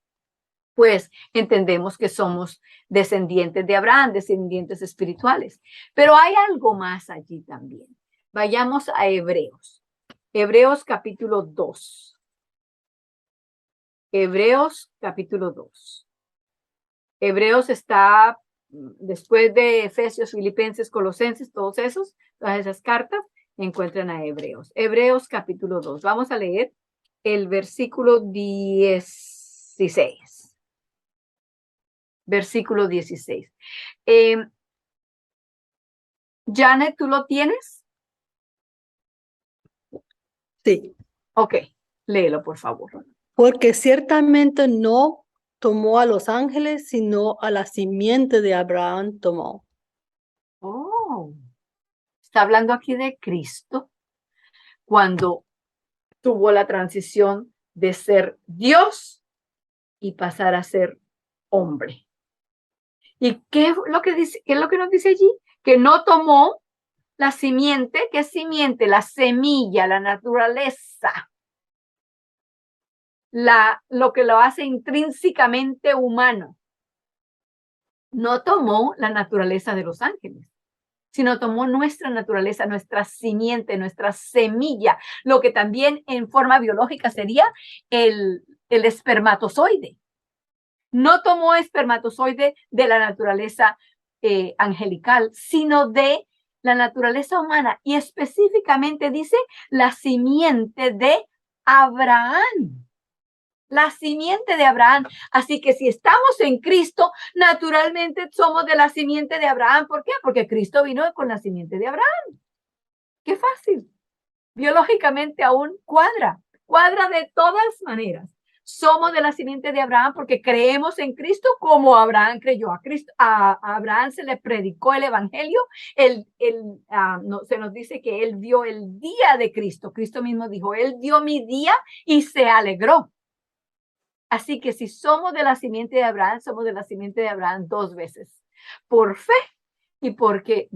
pues entendemos que somos descendientes de Abraham, descendientes espirituales. Pero hay algo más allí también. Vayamos a Hebreos. Hebreos capítulo 2. Hebreos capítulo 2. Hebreos está después de Efesios, Filipenses, Colosenses, todas esas cartas, encuentran a Hebreos. Hebreos capítulo 2. Vamos a leer el versículo 16. Versículo 16. Janet, ¿tú lo tienes? Sí. Ok, léelo, por favor. Porque ciertamente no tomó a los ángeles, sino a la simiente de Abraham tomó. Oh, está hablando aquí de Cristo cuando tuvo la transición de ser Dios y pasar a ser hombre. ¿Y qué es lo que dice? ¿Qué es lo que nos dice allí? Que no tomó la simiente. ¿Qué es simiente? La semilla, la naturaleza. Lo que lo hace intrínsecamente humano. No tomó la naturaleza de los ángeles, sino tomó nuestra naturaleza, nuestra simiente, nuestra semilla, lo que también en forma biológica sería el espermatozoide. No tomó espermatozoide de la naturaleza angelical, sino de la naturaleza humana, y específicamente dice la simiente de Abraham. La simiente de Abraham. Así que si estamos en Cristo, naturalmente somos de la simiente de Abraham. ¿Por qué? Porque Cristo vino con la simiente de Abraham. Qué fácil. Biológicamente aún cuadra de todas maneras. Somos de la simiente de Abraham porque creemos en Cristo como Abraham creyó a Cristo. A Abraham se le predicó el evangelio. Se nos dice que él vio el día de Cristo. Cristo mismo dijo, él dio mi día y se alegró. Así que si somos de la simiente de Abraham, somos de la simiente de Abraham dos veces. Por fe y porque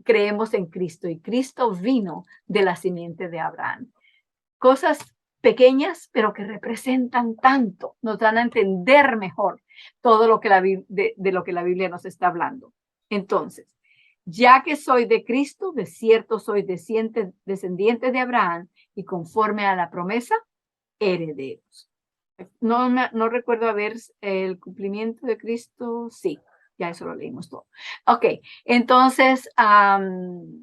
creemos en Cristo. Y Cristo vino de la simiente de Abraham. Cosas pequeñas, pero que representan tanto. Nos dan a entender mejor todo lo que de lo que la Biblia nos está hablando. Entonces, ya que soy de Cristo, de cierto soy descendiente de Abraham y conforme a la promesa, herederos. No recuerdo haber el cumplimiento de Cristo. Sí, ya eso lo leímos todo. Ok, entonces, Janet,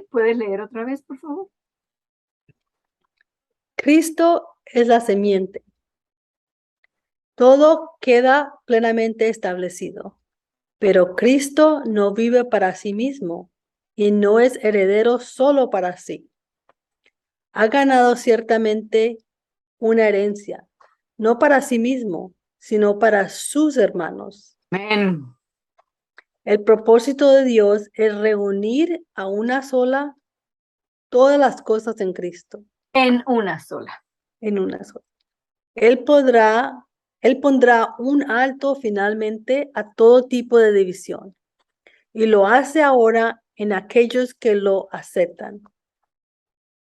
¿puedes leer otra vez, por favor? Cristo es la simiente. Todo queda plenamente establecido, pero Cristo no vive para sí mismo y no es heredero solo para sí. Ha ganado ciertamente una herencia, no para sí mismo, sino para sus hermanos. Amén. El propósito de Dios es reunir a una sola todas las cosas en Cristo. En una sola. En una sola. Él pondrá un alto finalmente a todo tipo de división y lo hace ahora en aquellos que lo aceptan.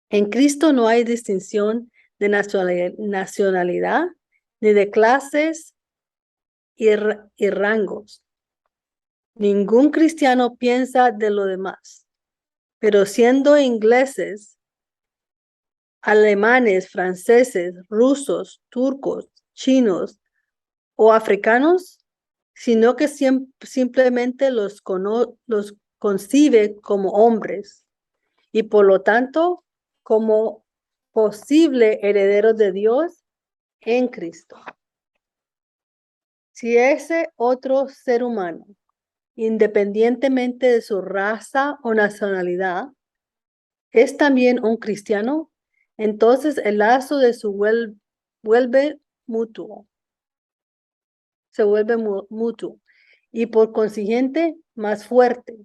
En Cristo no hay distinción de nacionalidad ni de clases y rangos. Ningún cristiano piensa de lo demás, pero siendo ingleses, alemanes, franceses, rusos, turcos, chinos o africanos, sino que simplemente los concibe como hombres y por lo tanto como posible herederos de Dios en Cristo. Si ese otro ser humano, independientemente de su raza o nacionalidad, es también un cristiano, entonces el lazo de su vuelve mutuo. Se vuelve mutuo y por consiguiente más fuerte.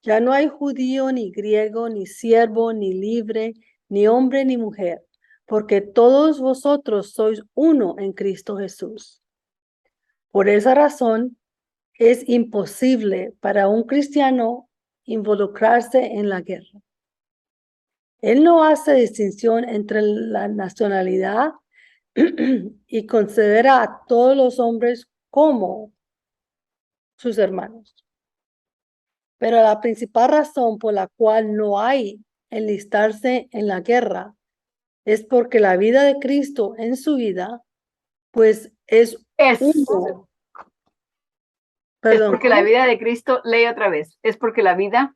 Ya no hay judío, ni griego, ni siervo, ni libre, ni hombre, ni mujer, porque todos vosotros sois uno en Cristo Jesús. Por esa razón, es imposible para un cristiano involucrarse en la guerra. Él no hace distinción entre la nacionalidad y considera a todos los hombres como sus hermanos. Pero la principal razón por la cual no hay enlistarse en la guerra es porque la vida de Cristo en su vida, pues es Es uno. Perdón, porque la ¿cómo? vida de Cristo, lee otra vez, es porque la vida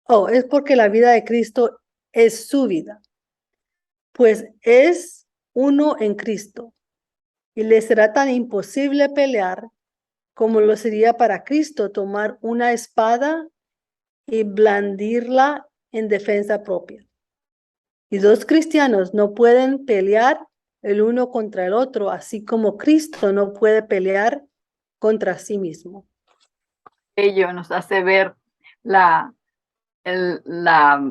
Oh, es porque la vida de Cristo es su vida, pues es uno en Cristo y le será tan imposible pelear como lo sería para Cristo tomar una espada y blandirla en defensa propia. Y dos cristianos no pueden pelear el uno contra el otro, así como Cristo no puede pelear contra sí mismo. ello nos hace ver la, el- la,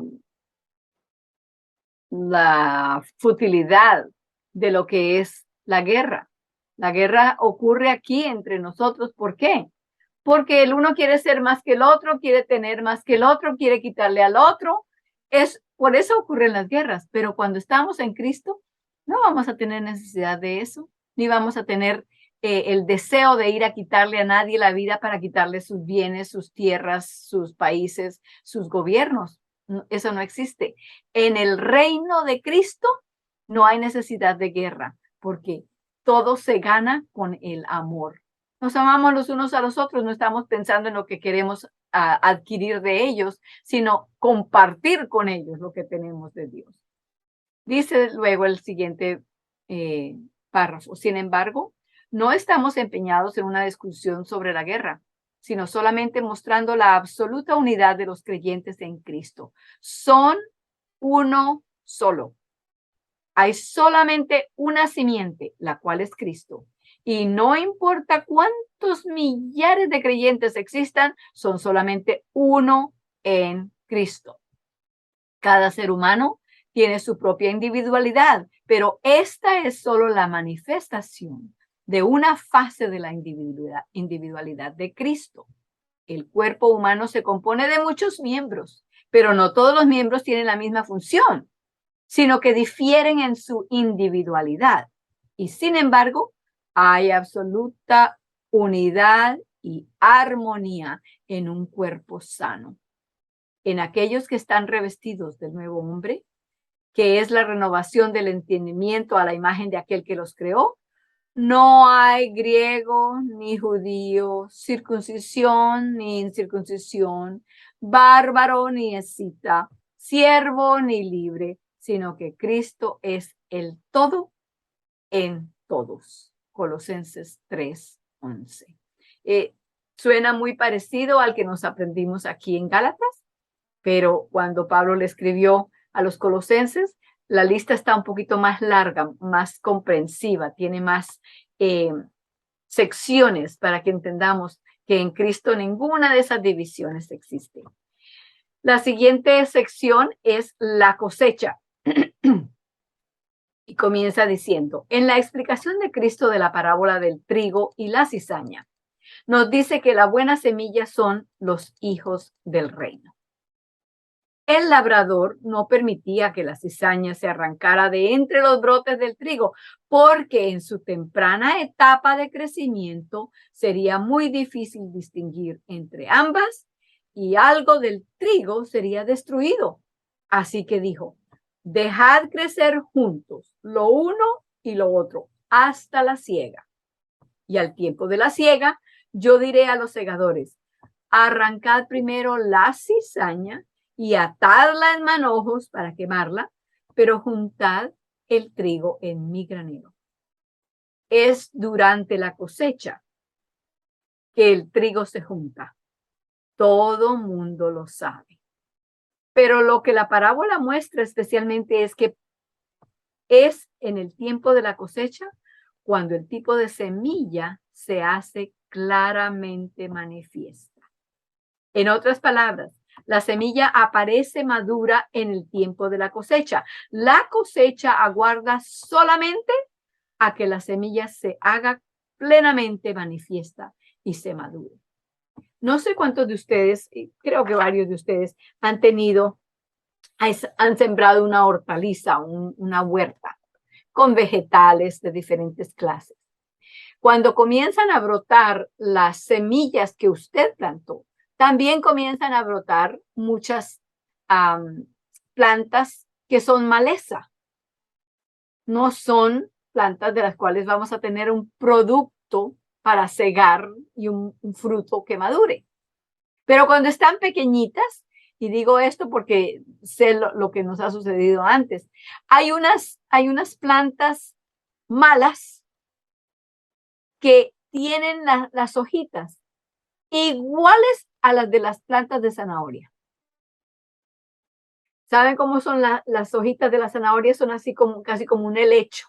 la futilidad de lo que es la guerra. La guerra ocurre aquí entre nosotros. ¿Por qué? Porque el uno quiere ser más que el otro, quiere tener más que el otro, quiere quitarle al otro. Por eso ocurren las guerras. Pero cuando estamos en Cristo, no vamos a tener necesidad de eso, ni vamos a tener el deseo de ir a quitarle a nadie la vida para quitarle sus bienes, sus tierras, sus países, sus gobiernos. Eso no existe. En el reino de Cristo no hay necesidad de guerra, porque todo se gana con el amor. Nos amamos los unos a los otros, no estamos pensando en lo que queremos adquirir de ellos, sino compartir con ellos lo que tenemos de Dios. Dice luego el siguiente párrafo. Sin embargo, no estamos empeñados en una discusión sobre la guerra, sino solamente mostrando la absoluta unidad de los creyentes en Cristo. Son uno solo. Hay solamente una simiente, la cual es Cristo. Y no importa cuántos millares de creyentes existan, son solamente uno en Cristo. Cada ser humano tiene su propia individualidad, pero esta es solo la manifestación de una fase de la individualidad de Cristo. El cuerpo humano se compone de muchos miembros, pero no todos los miembros tienen la misma función, sino que difieren en su individualidad. Y sin embargo, hay absoluta unidad y armonía en un cuerpo sano. En aquellos que están revestidos del nuevo hombre, que es la renovación del entendimiento a la imagen de aquel que los creó, no hay griego ni judío, circuncisión ni incircuncisión, bárbaro ni escita, siervo ni libre, sino que Cristo es el todo en todos. Colosenses 3:11. Suena muy parecido al que nos aprendimos aquí en Gálatas, pero cuando Pablo le escribió a los colosenses, la lista está un poquito más larga, más comprensiva, tiene más secciones para que entendamos que en Cristo ninguna de esas divisiones existe. La siguiente sección es la cosecha. Y comienza diciendo, en la explicación de Cristo de la parábola del trigo y la cizaña, nos dice que la buena semilla son los hijos del reino. El labrador no permitía que la cizaña se arrancara de entre los brotes del trigo, porque en su temprana etapa de crecimiento sería muy difícil distinguir entre ambas y algo del trigo sería destruido. Así que dijo, dejad crecer juntos lo uno y lo otro hasta la siega. Y al tiempo de la siega, yo diré a los segadores, arrancad primero la cizaña y atadla en manojos para quemarla, pero juntad el trigo en mi granero. Es durante la cosecha que el trigo se junta. Todo mundo lo sabe. Pero lo que la parábola muestra especialmente es que es en el tiempo de la cosecha cuando el tipo de semilla se hace claramente manifiesta. En otras palabras, la semilla aparece madura en el tiempo de la cosecha. La cosecha aguarda solamente a que la semilla se haga plenamente manifiesta y se madure. No sé cuántos de ustedes, creo que varios de ustedes han sembrado una hortaliza, una huerta con vegetales de diferentes clases. Cuando comienzan a brotar las semillas que usted plantó, también comienzan a brotar muchas plantas que son maleza. No son plantas de las cuales vamos a tener un producto para cegar y un fruto que madure. Pero cuando están pequeñitas, y digo esto porque sé lo que nos ha sucedido antes, hay unas plantas malas que tienen las hojitas iguales a las de las plantas de zanahoria. ¿Saben cómo son las hojitas de la zanahoria? Son así como casi como un helecho.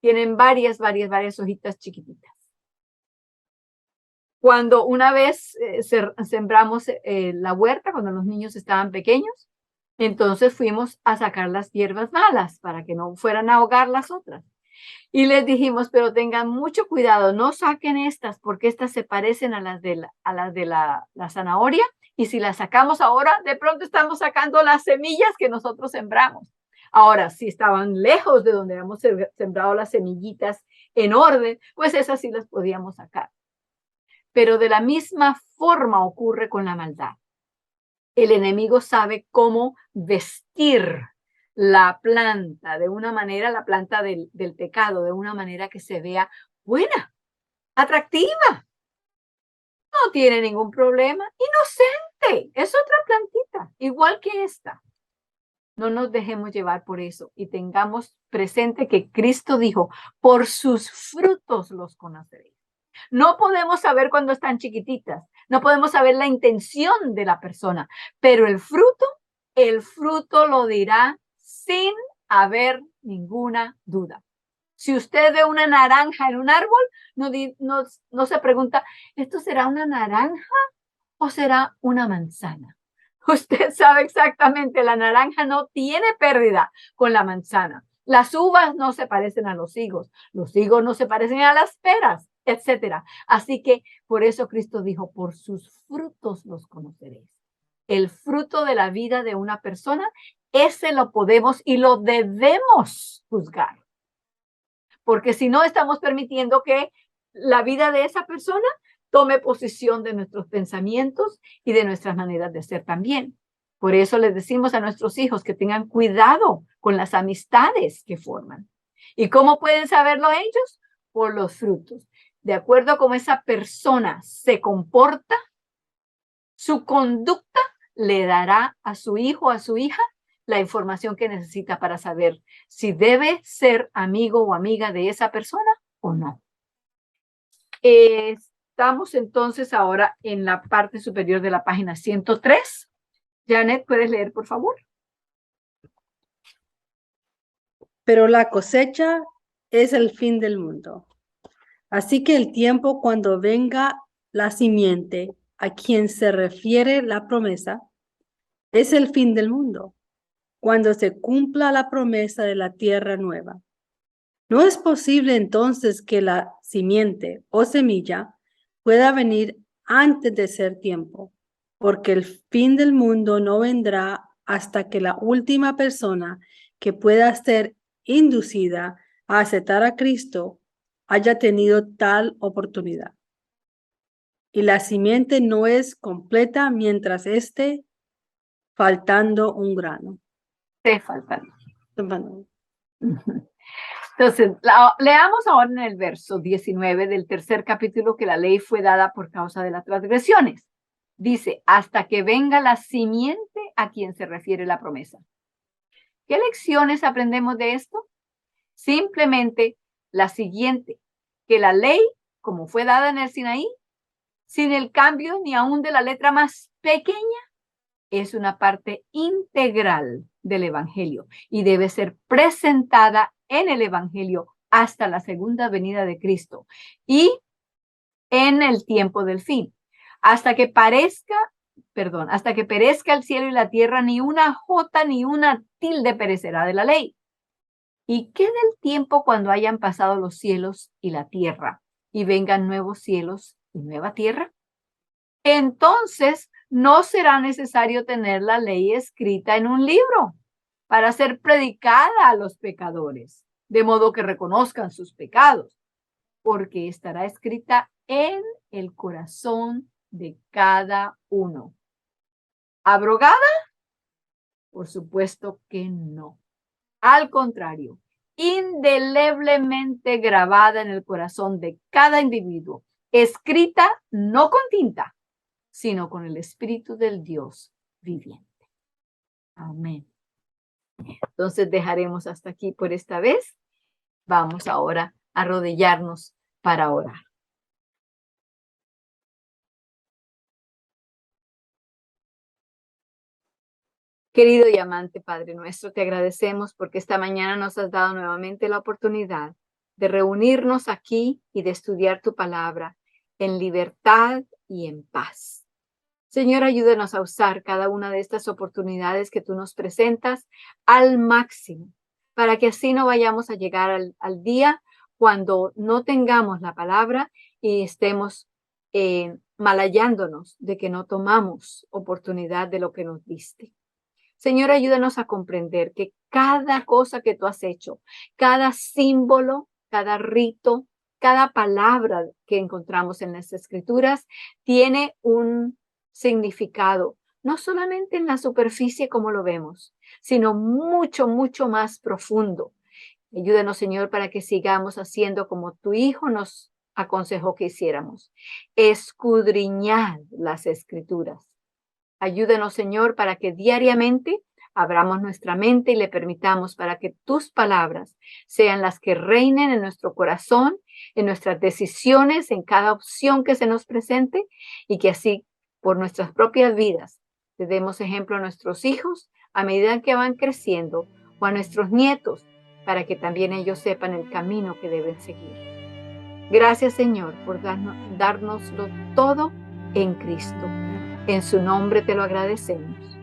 Tienen varias hojitas chiquititas. Cuando una vez sembramos la huerta, cuando los niños estaban pequeños, entonces fuimos a sacar las hierbas malas para que no fueran a ahogar las otras. Y les dijimos, pero tengan mucho cuidado, no saquen estas porque estas se parecen a las de la zanahoria. Y si las sacamos ahora, de pronto estamos sacando las semillas que nosotros sembramos. Ahora, si estaban lejos de donde habíamos sembrado las semillitas en orden, pues esas sí las podíamos sacar. Pero de la misma forma ocurre con la maldad. El enemigo sabe cómo vestir la planta de una manera, la planta del pecado, de una manera que se vea buena, atractiva. No tiene ningún problema, inocente, es otra plantita, igual que esta. No nos dejemos llevar por eso y tengamos presente que Cristo dijo, por sus frutos los conoceréis. No podemos saber cuando están chiquititas, no podemos saber la intención de la persona, pero el fruto lo dirá sin haber ninguna duda. Si usted ve una naranja en un árbol, no se pregunta, ¿esto será una naranja o será una manzana? Usted sabe exactamente, la naranja no tiene pérdida con la manzana. Las uvas no se parecen a los higos no se parecen a las peras, etcétera. Así que por eso Cristo dijo, por sus frutos los conoceréis. El fruto de la vida de una persona, ese lo podemos y lo debemos juzgar. Porque si no, estamos permitiendo que la vida de esa persona tome posesión de nuestros pensamientos y de nuestras maneras de ser también. Por eso les decimos a nuestros hijos que tengan cuidado con las amistades que forman. ¿Y cómo pueden saberlo ellos? Por los frutos. De acuerdo a cómo esa persona se comporta, su conducta le dará a su hijo o a su hija la información que necesita para saber si debe ser amigo o amiga de esa persona o no. Estamos entonces ahora en la parte superior de la página 103. Janet, ¿puedes leer, por favor? Pero la cosecha es el fin del mundo. Así que el tiempo cuando venga la simiente a quien se refiere la promesa es el fin del mundo, cuando se cumpla la promesa de la tierra nueva. No es posible entonces que la simiente o semilla pueda venir antes de ser tiempo, porque el fin del mundo no vendrá hasta que la última persona que pueda ser inducida a aceptar a Cristo haya tenido tal oportunidad. Y la simiente no es completa mientras esté faltando un grano. Esté faltando. Entonces, leamos ahora en el verso 19 del tercer capítulo que la ley fue dada por causa de las transgresiones. Dice, hasta que venga la simiente a quien se refiere la promesa. ¿Qué lecciones aprendemos de esto? Simplemente la siguiente, que la ley, como fue dada en el Sinaí, sin el cambio ni aún de la letra más pequeña, es una parte integral del Evangelio y debe ser presentada en el Evangelio hasta la segunda venida de Cristo y en el tiempo del fin. Hasta que perezca el cielo y la tierra, ni una jota ni una tilde perecerá de la ley. ¿Y qué del tiempo cuando hayan pasado los cielos y la tierra y vengan nuevos cielos y nueva tierra? Entonces no será necesario tener la ley escrita en un libro para ser predicada a los pecadores, de modo que reconozcan sus pecados, porque estará escrita en el corazón de cada uno. ¿Abrogada? Por supuesto que no. Al contrario, indeleblemente grabada en el corazón de cada individuo, escrita no con tinta, sino con el Espíritu del Dios viviente. Amén. Entonces dejaremos hasta aquí por esta vez. Vamos ahora a arrodillarnos para orar. Querido y amante Padre nuestro, te agradecemos porque esta mañana nos has dado nuevamente la oportunidad de reunirnos aquí y de estudiar tu palabra en libertad y en paz. Señor, ayúdanos a usar cada una de estas oportunidades que tú nos presentas al máximo, para que así no vayamos a llegar al día cuando no tengamos la palabra y estemos malayándonos de que no tomamos oportunidad de lo que nos diste. Señor, ayúdanos a comprender que cada cosa que tú has hecho, cada símbolo, cada rito, cada palabra que encontramos en las Escrituras tiene un significado, no solamente en la superficie como lo vemos, sino mucho, mucho más profundo. Ayúdanos, Señor, para que sigamos haciendo como tu Hijo nos aconsejó que hiciéramos, escudriñar las Escrituras. Ayúdanos, Señor, para que diariamente abramos nuestra mente y le permitamos para que tus palabras sean las que reinen en nuestro corazón, en nuestras decisiones, en cada opción que se nos presente y que así, por nuestras propias vidas, le demos ejemplo a nuestros hijos a medida que van creciendo o a nuestros nietos para que también ellos sepan el camino que deben seguir. Gracias, Señor, por dárnoslo todo en Cristo. En su nombre te lo agradecemos.